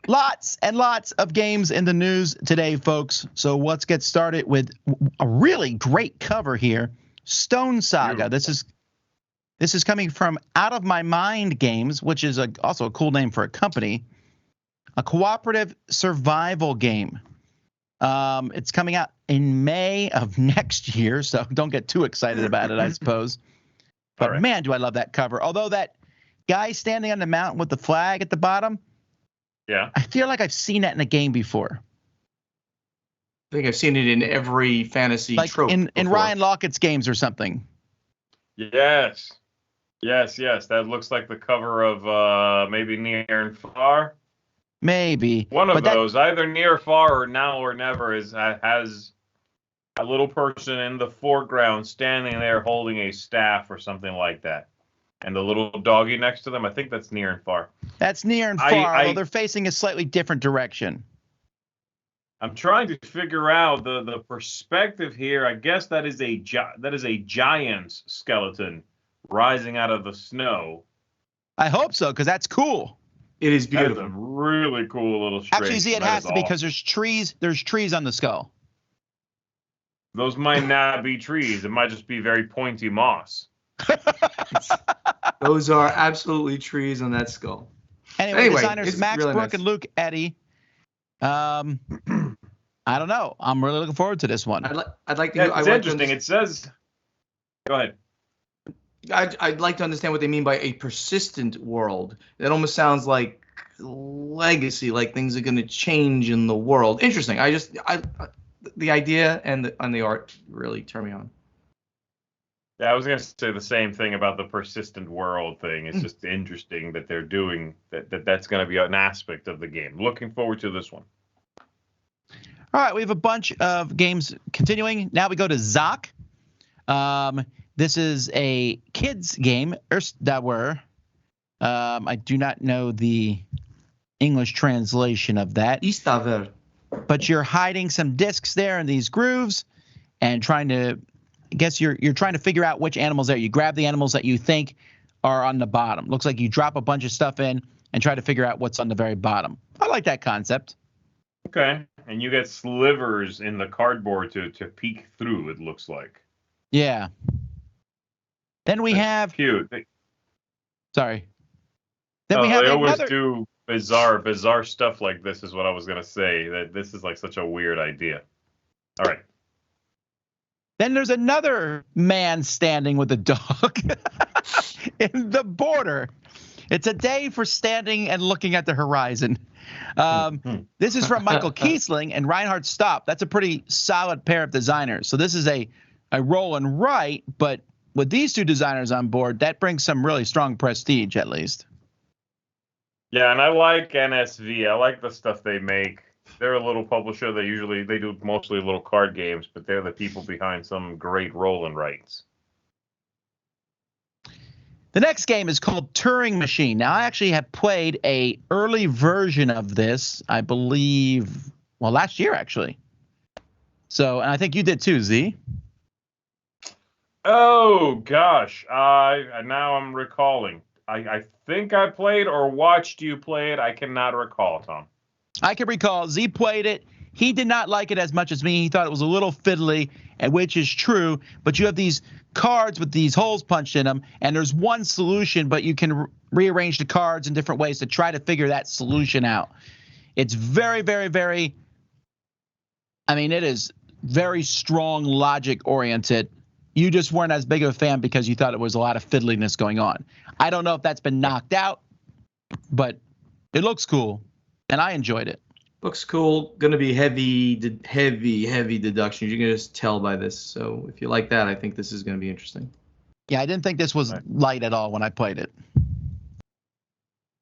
Lots and lots of games in the news today, folks. So let's get started with a really great cover here. Stone Saga. This is coming from Out of My Mind Games, which is also a cool name for a company. A cooperative survival game. It's coming out in May of next year, so don't get too excited about it, I suppose. But right. Man, do I love that cover. Although that guy standing on the mountain with the flag at the bottom, yeah, I feel like I've seen that in a game before. I think I've seen it in every fantasy trope. In Ryan Lockett's games or something. Yes. That looks like the cover of maybe Near and Far. Maybe. One of those, either Near, Far, or Now or Never, has a little person in the foreground standing there holding a staff or something like that. And the little doggy next to them, I think that's Near and Far. That's Near and Far, although they're facing a slightly different direction. I'm trying to figure out the perspective here. I guess that is a giant's skeleton rising out of the snow. I hope so, because that's cool. It is beautiful. That is a really cool little string. Actually, see, it has to be because there's trees on the skull. Those might not be trees. It might just be very pointy moss. Those are absolutely trees on that skull. Anyway designers Max, really Brooke, nice. And Luke Eddy. I don't know. I'm really looking forward to this one. I'd like to. It's interesting. It says. Go ahead. I'd like to understand what they mean by a persistent world. It almost sounds like legacy, like things are going to change in the world. Interesting. The idea and the art really turn me on. Yeah, I was going to say the same thing about the persistent world thing. It's just interesting that they're doing that. That's going to be an aspect of the game. Looking forward to this one. All right, we have a bunch of games continuing. Now we go to Zoc. This is a kids game. I do not know the English translation of that. Istaver. But you're hiding some discs there in these grooves and trying to. I guess you're trying to figure out which animals there. You grab the animals that you think are on the bottom. Looks like you drop a bunch of stuff in and try to figure out what's on the very bottom. I like that concept. Okay. And you get slivers in the cardboard to peek through, it looks like. Yeah. Then we have... Cute. Sorry. Then we have they always do bizarre stuff like this is what I was going to say. That this is like such a weird idea. All right. Then there's another man standing with a dog in the border. It's a day for standing and looking at the horizon. This is from Michael Kiesling and Reinhard Stopp. That's a pretty solid pair of designers. So this is a roll and write, but with these two designers on board, that brings some really strong prestige, at least. Yeah, and I like NSV. I like the stuff they make. They're a little publisher. They do mostly little card games, but they're the people behind some great roll and writes. The next game is called Turing Machine. Now, I actually have played a early version of this, I believe, last year, actually. So, and I think you did too, Zee. Oh, gosh. Now I'm recalling. I think I played or watched you play it. I cannot recall, Tom. I can recall Zee played it. He did not like it as much as me. He thought it was a little fiddly, and which is true. But you have these cards with these holes punched in them, and there's one solution, but you can rearrange the cards in different ways to try to figure that solution out. It's very, very, very, it is very strong logic-oriented. You just weren't as big of a fan because you thought it was a lot of fiddliness going on. I don't know if that's been knocked out, but it looks cool. And I enjoyed it. Looks cool. Going to be heavy deductions. You can just tell by this. So if you like that, I think this is going to be interesting. Yeah, I didn't think this was light at all when I played it.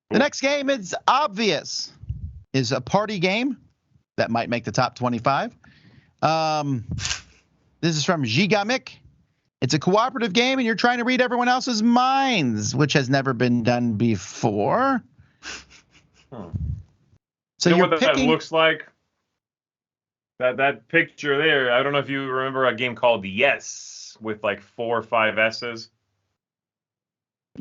The next game is obvious. Is a party game that might make the top 25. This is from Gigamic. It's a cooperative game, and you're trying to read everyone else's minds, which has never been done before. So you know what that looks like? That picture there, I don't know if you remember a game called Yes with like 4 or 5 S's.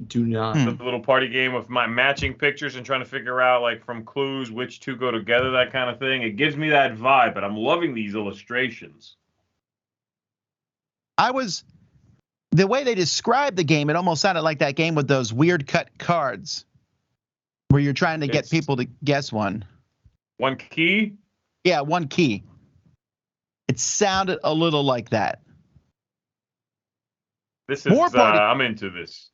Do not. The little party game of my matching pictures and trying to figure out, like, from clues which two go together, that kind of thing. It gives me that vibe, but I'm loving these illustrations. The way they described the game, it almost sounded like that game with those weird cut cards where you're trying to get people to guess one. One key? Yeah, one key. It sounded a little like that. This is, I'm into this.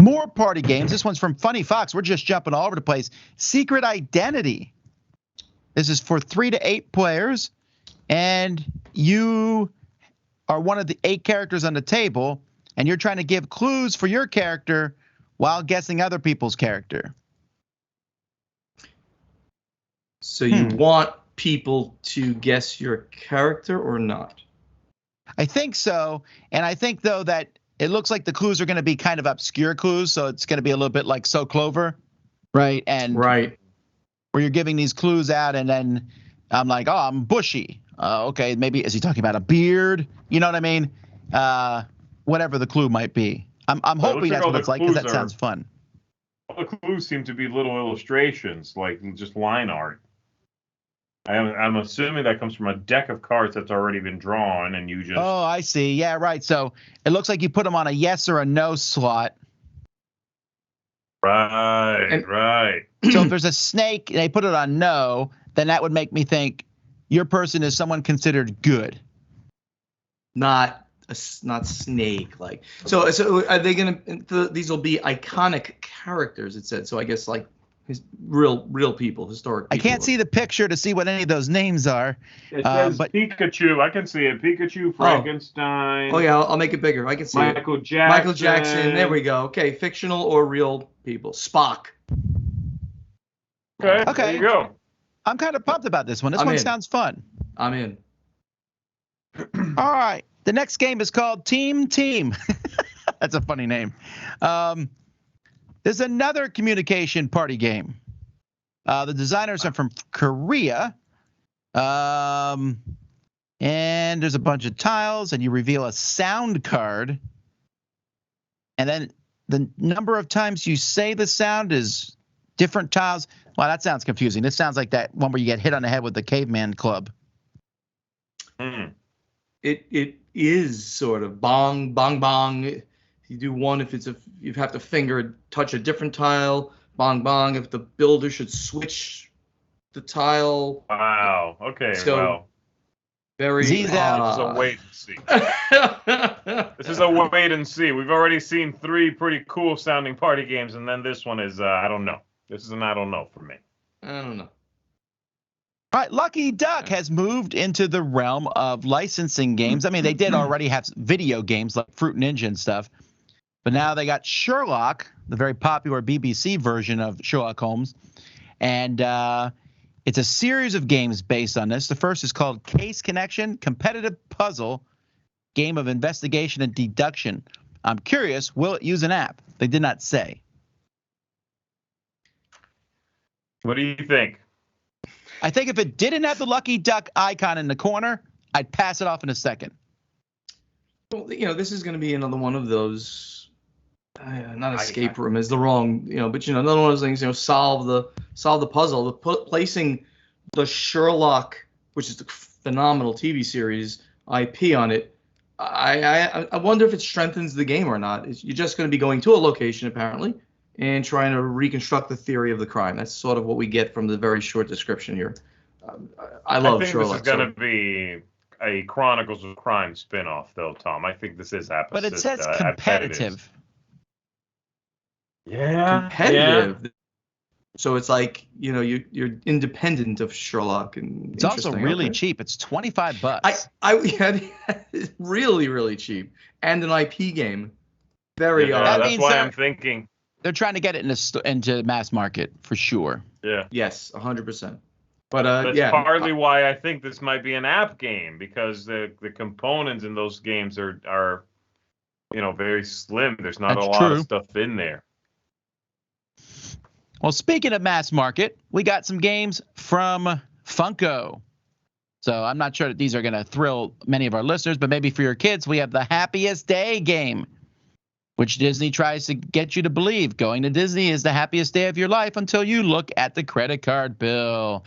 More party games. This one's from Funny Fox. We're just jumping all over the place. Secret Identity. This is for 3 to 8 players, and you are one of the 8 characters on the table, and you're trying to give clues for your character while guessing other people's character. So you want people to guess your character or not? I think so, and I think, though, that it looks like the clues are going to be kind of obscure clues, so it's going to be a little bit like So Clover, right? And right. Where you're giving these clues out, and then I'm like, oh, I'm bushy. Okay, maybe is he talking about a beard? You know what I mean? Whatever the clue might be. I'm hoping that's what it's like, because that sounds fun. All the clues seem to be little illustrations, like just line art. I'm assuming that comes from a deck of cards that's already been drawn, and you just... Oh, I see. Yeah, right. So it looks like you put them on a yes or a no slot. Right. So if there's a snake and they put it on no, then that would make me think your person is someone considered good. Not snake like. So are they gonna? These will be iconic characters. It said. So I guess like real people, historic people. I can't see the picture to see what any of those names are. It says but Pikachu. I can see it. Pikachu, Frankenstein. Oh yeah, I'll make it bigger. I can see Michael it. Jackson. Michael Jackson. There we go. Okay, fictional or real people. Spock. Okay. There you go. I'm kind of pumped about this one. This one sounds fun. I'm in. All right. The next game is called Team. That's a funny name. There's another communication party game. The designers are from Korea. And there's a bunch of tiles, and you reveal a sound card. And then the number of times you say the sound is different tiles. Wow, that sounds confusing. This sounds like that one where you get hit on the head with the caveman club. It is sort of bong, bong, bong. You do one if you have to touch a different tile. Bong, bong. If the builder should switch the tile. Wow. Okay. So, well, very. This is a wait and see. This is a wait and see. We've already seen 3 pretty cool sounding party games, and then this one is I don't know. This is an I don't know for me. I don't know. All right, Lucky Duck has moved into the realm of licensing games. I mean, they did already have video games like Fruit Ninja and stuff, but now they got Sherlock, the very popular BBC version of Sherlock Holmes, and it's a series of games based on this. The first is called Case Connection, competitive puzzle game of investigation and deduction. I'm curious, will it use an app? They did not say. What do you think? I think if it didn't have the Lucky Duck icon in the corner, I'd pass it off in a second. Well, this is going to be another one of those. Not escape room is the wrong, but another one of those things. Solve the puzzle. Placing the Sherlock, which is a phenomenal TV series, IP on it. I wonder if it strengthens the game or not. You're just going to be going to a location apparently and trying to reconstruct the theory of the crime. That's sort of what we get from the very short description here. I love Sherlock. This is going to be a Chronicles of Crime spinoff, though, Tom. I think this is Happiest. But it says competitive. Yeah. Competitive. Yeah. So it's like, you're independent of Sherlock. And it's also really cheap. It's $25. It's really, really cheap. And an IP game. Very that's why I'm thinking. They're trying to get it into mass market for sure. Yeah. Yes, 100%. But that's partly why I think this might be an app game, because the components in those games are very slim. There's not a lot of stuff in there. Well, speaking of mass market, we got some games from Funko. So I'm not sure that these are going to thrill many of our listeners, but maybe for your kids, we have the Happiest Day game, which Disney tries to get you to believe going to Disney is the happiest day of your life until you look at the credit card bill.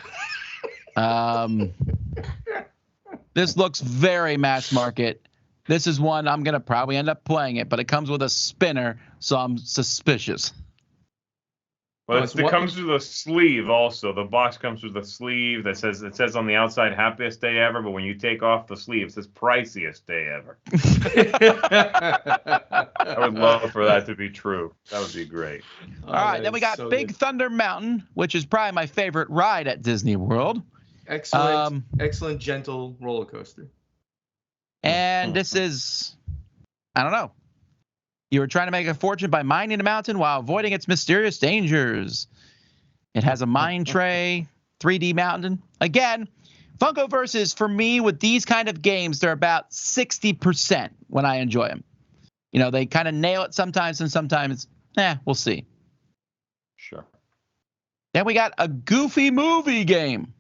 This looks very mass market. This is one I'm going to probably end up playing it, but it comes with a spinner, so I'm suspicious. Well, it comes with a sleeve also. The box comes with a sleeve that says on the outside happiest day ever, but when you take off the sleeve, it says priciest day ever. I would love for that to be true. That would be great. All right, then we got Big Thunder Mountain, which is probably my favorite ride at Disney World. Excellent, gentle roller coaster. And this is, I don't know. You were trying to make a fortune by mining a mountain while avoiding its mysterious dangers. It has a mine tray, 3D mountain. Again, Funkoverse is, for me, with these kind of games, they're about 60% when I enjoy them. You know, they kind of nail it sometimes, and sometimes, we'll see. Sure. Then we got a Goofy movie game.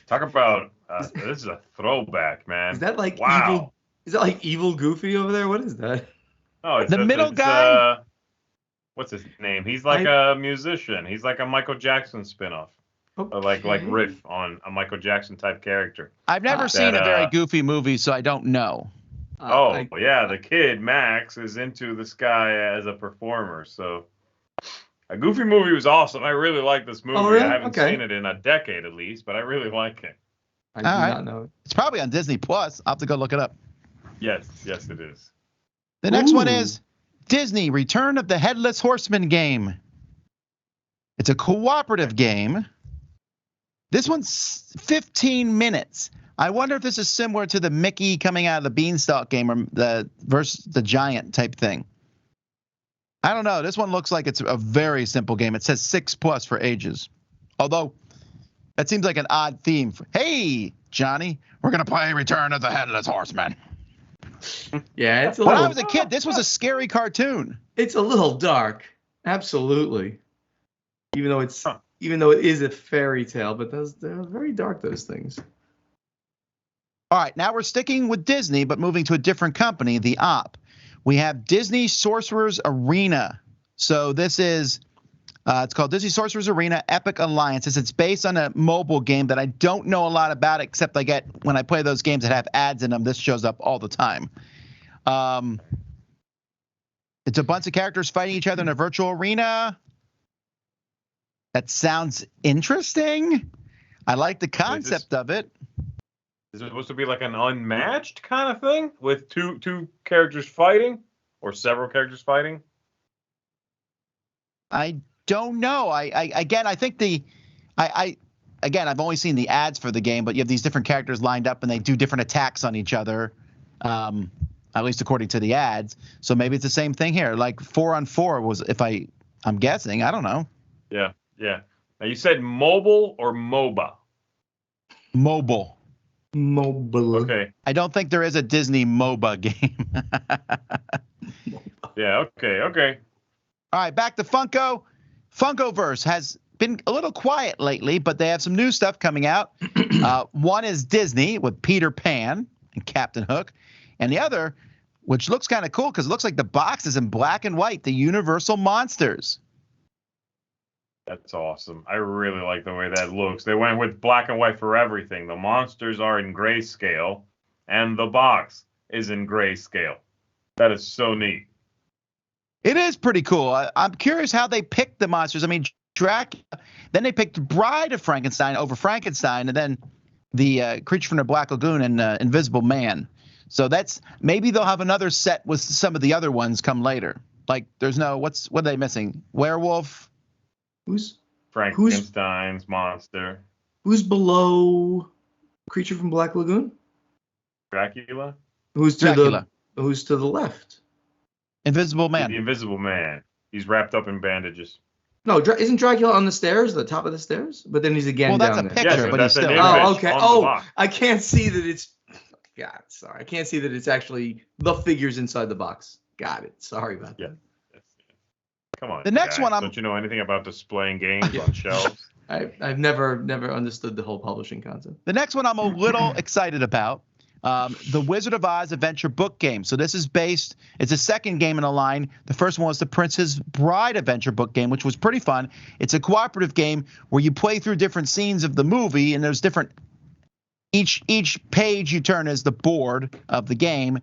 Talk about, this is a throwback, man. Is that like evil? Is that like evil Goofy over there? What is that? Oh, it's the middle guy. What's his name? He's like a musician. He's like a Michael Jackson spinoff. Okay. Like riff on a Michael Jackson type character. I've never seen a very Goofy movie, so I don't know. The kid Max is into this guy as a performer. So a Goofy movie was awesome. I really like this movie. Oh, really? I haven't seen it in a decade at least, but I really like it. I do not know it. It's probably on Disney Plus. I'll have to go look it up. Yes, it is. The next one is Disney Return of the Headless Horseman game. It's a cooperative game. This one's 15 minutes. I wonder if this is similar to the Mickey coming out of the Beanstalk game or the versus the Giant type thing. I don't know. This one looks like it's a very simple game. It says 6+ for ages. Although that seems like an odd theme. Hey, Johnny, we're going to play Return of the Headless Horseman. Yeah, when I was a kid, this was a scary cartoon. It's a little dark, absolutely. Even though it is a fairy tale, but they're very dark, those things. All right, now we're sticking with Disney, but moving to a different company, the Op. We have Disney Sorcerers Arena. So this is, it's called Disney Sorcerers Arena Epic Alliances. It's based on a mobile game that I don't know a lot about, except I get when I play those games that have ads in them. This shows up all the time. It's a bunch of characters fighting each other in a virtual arena. That sounds interesting. I like the concept of it. Is it supposed to be like an unmatched kind of thing with two characters fighting or several characters fighting? I don't know. I've only seen the ads for the game, but you have these different characters lined up and they do different attacks on each other, at least according to the ads. So maybe it's the same thing here. Like 4-on-4 was, I'm guessing. I don't know. Yeah. Now you said mobile or MOBA? Mobile. Okay. I don't think there is a Disney MOBA game. Yeah, okay. All right, back to Funko. Funkoverse has been a little quiet lately, but they have some new stuff coming out. One is Disney with Peter Pan and Captain Hook. And the other, which looks kind of cool because it looks like the box is in black and white, the Universal Monsters. That's awesome. I really like the way that looks. They went with black and white for everything. The monsters are in grayscale, and the box is in grayscale. That is so neat. It is pretty cool. I'm curious how they picked the monsters. I mean, Dracula, then they picked Bride of Frankenstein over Frankenstein, and then the Creature from the Black Lagoon and Invisible Man. So maybe they'll have another set with some of the other ones come later. Like there's what are they missing? Werewolf. Who's Frankenstein's monster? Who's below Creature from Black Lagoon? Dracula. Who's to the left? Invisible Man. The Invisible Man. He's wrapped up in bandages. No, isn't Dracula on the stairs, the top of the stairs? But then he's again down there. Well, that's a picture, but he's still. Oh, okay. Oh, I can't see that it's. God, sorry. I can't see that it's actually the figures inside the box. Got it. Sorry about that. Yes. Come on. The next one, don't you know anything about displaying games on shelves? I've never understood the whole publishing concept. The next one I'm a little excited about. The Wizard of Oz adventure book game. So this is based, it's a second game in a line. The first one was the Princess Bride adventure book game, which was pretty fun. It's a cooperative game where you play through different scenes of the movie, and there's different, each page you turn is the board of the game.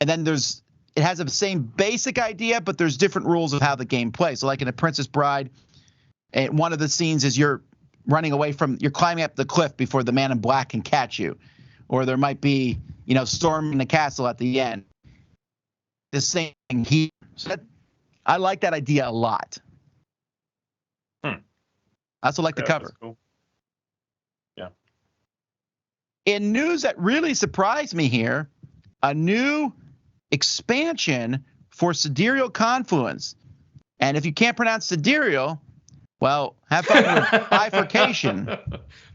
And then it has the same basic idea, but there's different rules of how the game plays. So like in a Princess Bride, one of the scenes is you're running away you're climbing up the cliff before the man in black can catch you. Or there might be, storming the castle at the end. The same thing here. So I like that idea a lot. I also like the cover. That's cool. Yeah. In news that really surprised me here, a new expansion for Sidereal Confluence. And if you can't pronounce Sidereal, well, have fun with bifurcation.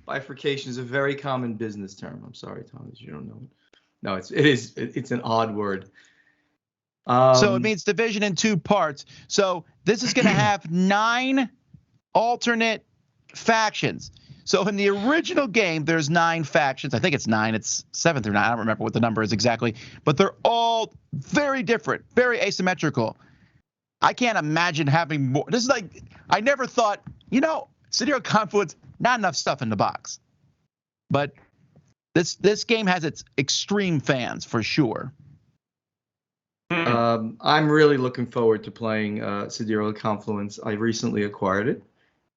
Bifurcation is a very common business term. I'm sorry, Thomas, you don't know it. No, it's an odd word. So it means division in two parts. So this is going to have 9 alternate factions. So in the original game, there's 9 factions. I think it's 9. It's 7 through 9. I don't remember what the number is exactly. But they're all very different, very asymmetrical. I can't imagine having more. This is like, I never thought, Sidereal Confluence, not enough stuff in the box. But this game has its extreme fans for sure. I'm really looking forward to playing Sidereal Confluence. I recently acquired it,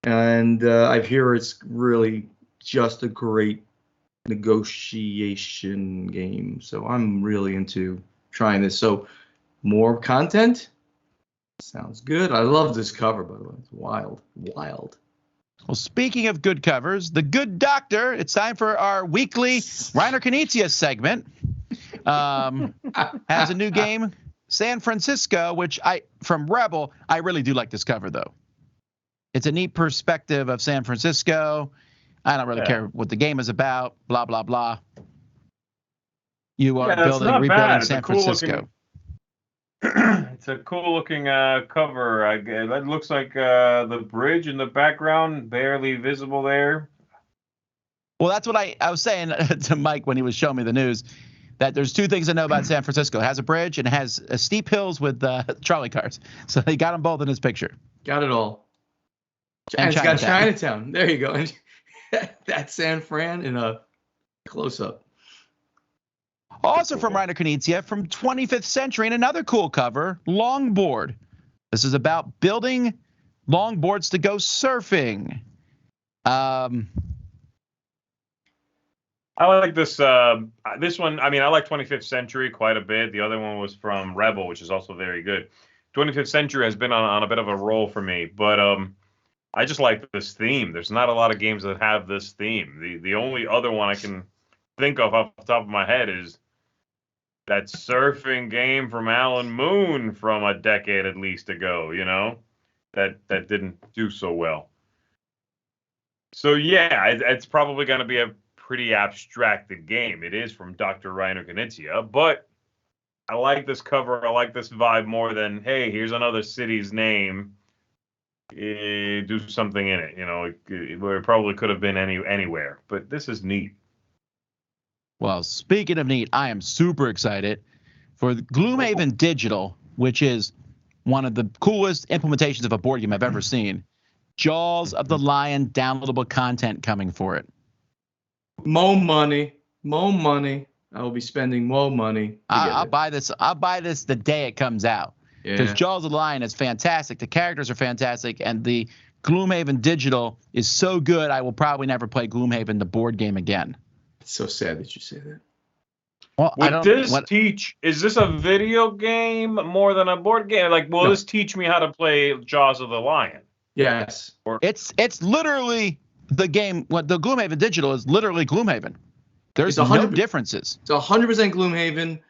and I hear it's really just a great negotiation game. So I'm really into trying this. So more content sounds good. I love this cover, by the way. It's wild. Well, speaking of good covers, The Good Doctor, it's time for our weekly Reiner Knizia segment. Has a new game, San Francisco, which from Rebel, I really do like this cover, though. It's a neat perspective of San Francisco. I don't really care what the game is about, blah, blah, blah. You are rebuilding San Francisco. It's a cool looking cover. It looks like the bridge in the background, barely visible there. Well, that's what I was saying to Mike when he was showing me the news, that there's 2 things I know about San Francisco. It has a bridge and it has steep hills with trolley cars. So they got them both in his picture. Got it all. And it's got Chinatown. There you go. That's San Fran in a close-up. Also from Reiner Knizia, from 25th Century, and another cool cover, Longboard. This is about building longboards to go surfing. I like this one. I mean, I like 25th Century quite a bit. The other one was from Rebel, which is also very good. 25th Century has been on a bit of a roll for me, but I just like this theme. There's not a lot of games that have this theme. The only other one I can think of off the top of my head is that surfing game from Alan Moon from a decade at least ago, that didn't do so well. So yeah, it's probably going to be a pretty abstracted game. It is from Dr. Reiner Knizia, but I like this cover. I like this vibe more than, hey, here's another city's name. Do something in it, it probably could have been anywhere, but this is neat. Well, speaking of neat, I am super excited for Gloomhaven Digital, which is one of the coolest implementations of a board game I've ever seen. Jaws of the Lion downloadable content coming for it. More money. I will be spending more money. I'll buy this. I'll buy this the day it comes out. Because Jaws of the Lion is fantastic. The characters are fantastic. And the Gloomhaven Digital is so good, I will probably never play Gloomhaven, the board game, again. It's so sad that you say that. Well, is this a video game more than a board game? Like, will this teach me how to play Jaws of the Lion? Yes. It's literally the game. What the Gloomhaven Digital is literally Gloomhaven. There's no differences. It's 100% Gloomhaven,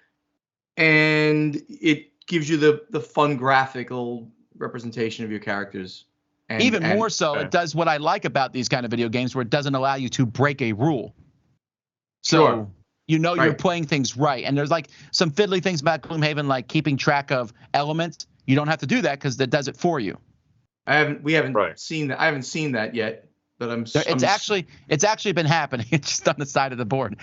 and it gives you the fun graphical representation of your characters. And, even more so, it does what I like about these kind of video games, where it doesn't allow you to break a rule. So you're playing things right. And there's like some fiddly things about Gloomhaven, like keeping track of elements. You don't have to do that because that does it for you. We haven't seen that. I haven't seen that yet. but It's actually been happening. It's just on the side of the board.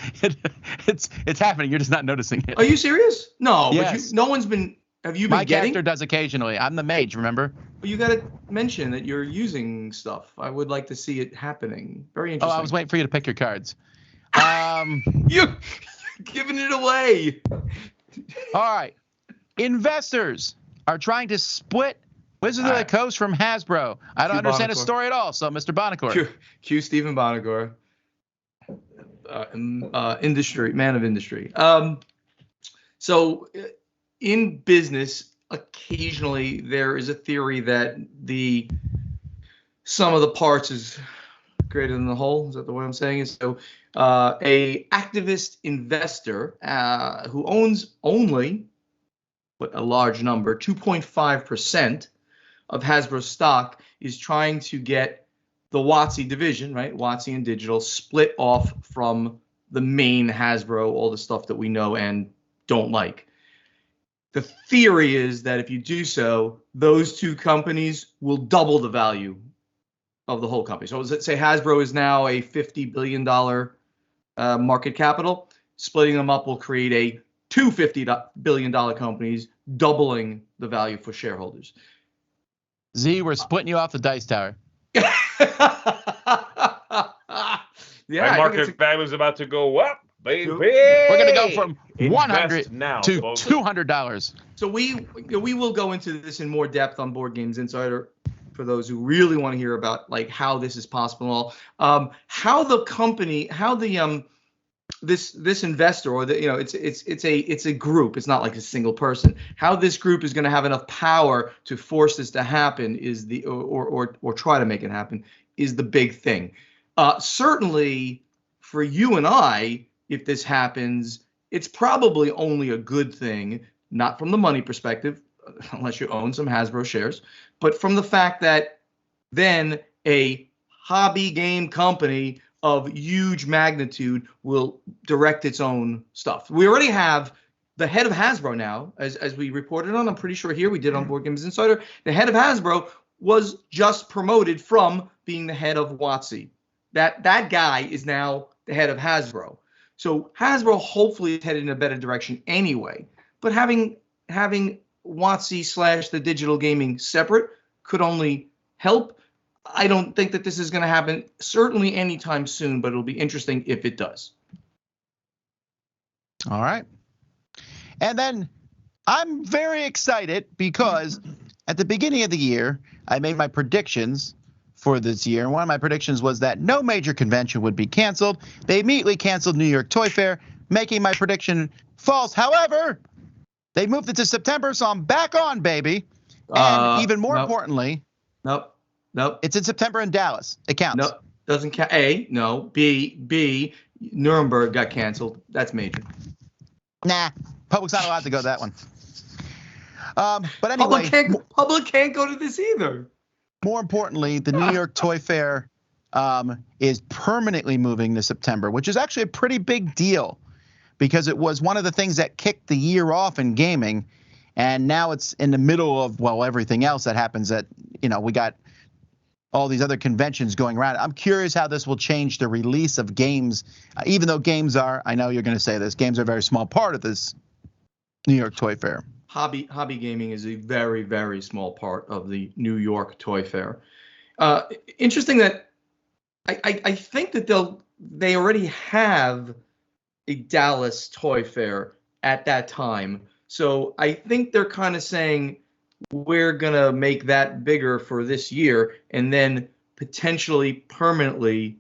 It's happening. You're just not noticing it. Are you serious? No, Yes. but no one's been. Have you been My getting? character does occasionally. I'm the mage, remember? Well, you got to mention that you're using stuff. I would like to see it happening. Very Oh, interesting. I was waiting for you to pick your cards. You're giving it away. All right. Investors are trying to split Wizards of the Coast from Hasbro. I don't understand the story at all. So, Mr. Buonocore. Q Stephen Buonocore. Industry, man of industry. So in business, occasionally there is a theory that the sum of the parts is greater than the whole. Is that the way I'm saying it? So a activist investor who owns only, but a large number, 2.5% of Hasbro stock, is trying to get the WotC division, right, WotC and Digital, split off from the main Hasbro, all the stuff that we know and don't like. The theory is that if you do so, those two companies will double the value of the whole company. So let's say Hasbro is now a $50 billion market capital. Splitting them up will create a two $50 billion companies, doubling the value for shareholders. Z, we're splitting you off the dice tower. Yeah, my market value is about to go up, baby. We're going to go from $100 $100 to $200. So we will go into this in more depth on Board Games Insider for those who really want to hear about like how this is possible, how the company, how the this investor, or the, you know, it's a group. It's not like a single person. How this group is going to have enough power to force this to happen is the or try to make it happen is the big thing. Certainly for you and I, if this happens, it's probably only a good thing, not from the money perspective, unless you own some Hasbro shares, but from the fact that then a hobby game company of huge magnitude will direct its own stuff. We already have the head of Hasbro now, as we reported on, I'm pretty sure here we did on Board Games Insider, the head of Hasbro was just promoted from being the head of WotC. That guy is now the head of Hasbro. So Hasbro hopefully is headed in a better direction anyway. But having WotC / the digital gaming separate could only help. I don't think that this is going to happen certainly anytime soon, but it'll be interesting if it does. All right. And then I'm very excited because at the beginning of the year, I made my predictions for this year. And one of my predictions was that no major convention would be canceled. They immediately canceled New York Toy Fair, making my prediction false. However, they moved it to September, so I'm back on, baby. And even more importantly, Nope. It's in September in Dallas. It counts. Nope. Doesn't count. A, no. B, Nuremberg got canceled. That's major. Nah, public's not allowed to go to that one. But anyway, public can't go to this either. More importantly, the New York Toy Fair is permanently moving to September, which is actually a pretty big deal because it was one of the things that kicked the year off in gaming, and now it's in the middle of, well, everything else that happens that, you know, we got all these other conventions going around. I'm curious how this will change the release of games, even though games are, I know you're going to say this, games are a very small part of this New York Toy Fair. Hobby gaming is a very, very small part of the New York Toy Fair. Interesting that I think that they already have a Dallas Toy Fair at that time. So I think they're kind of saying, we're going to make that bigger for this year and then potentially permanently,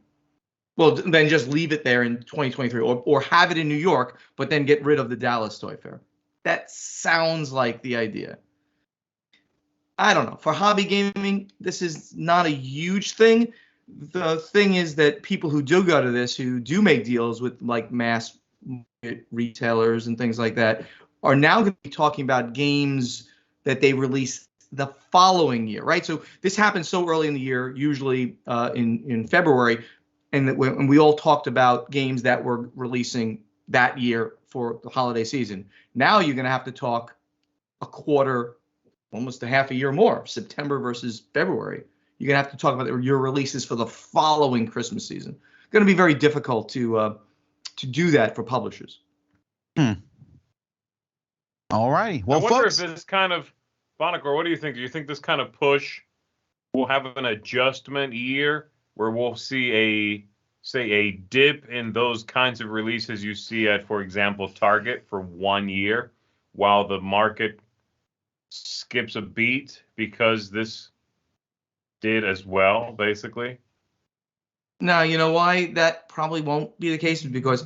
well, then just leave it there in 2023 or have it in New York, but then get rid of the Dallas Toy Fair. That sounds like the idea. I don't know. For hobby gaming, this is not a huge thing. The thing is that people who do go to this, who do make deals with like mass retailers and things like that, are now going to be talking about games that they release the following year, right? So this happens so early in the year, usually in February, and when we all talked about games that were releasing that year for the holiday season. Now you're going to have to talk a quarter, almost a half a year more, September versus February. You're going to have to talk about your releases for the following Christmas season. Going to be very difficult to do that for publishers. All right. Well, I wonder folks, if this kind of, Buonocore, what do you think? Do you think this kind of push will have an adjustment year where we'll see a dip in those kinds of releases you see at, for example, Target for 1 year, while the market skips a beat because this did as well, basically? Now, you know why that probably won't be the case is because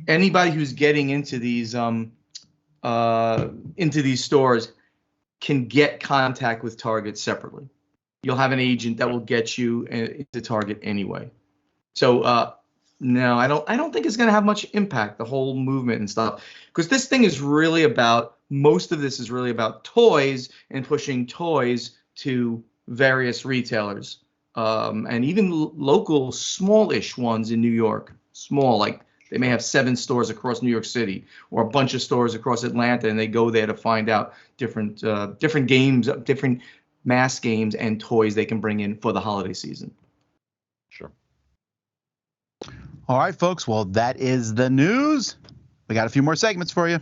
anybody who's getting into these stores can get contact with Target separately. You'll have an agent that will get you into Target anyway. So no, I don't think it's going to have much impact, the whole movement and stuff, because this thing is really about, most of this is really about toys and pushing toys to various retailers, and even local smallish ones in New York. Small, like they may have 7 stores across New York City or a bunch of stores across Atlanta, and they go there to find out different games, different mass games and toys they can bring in for the holiday season. Sure. All right, folks. Well, that is the news. We got a few more segments for you.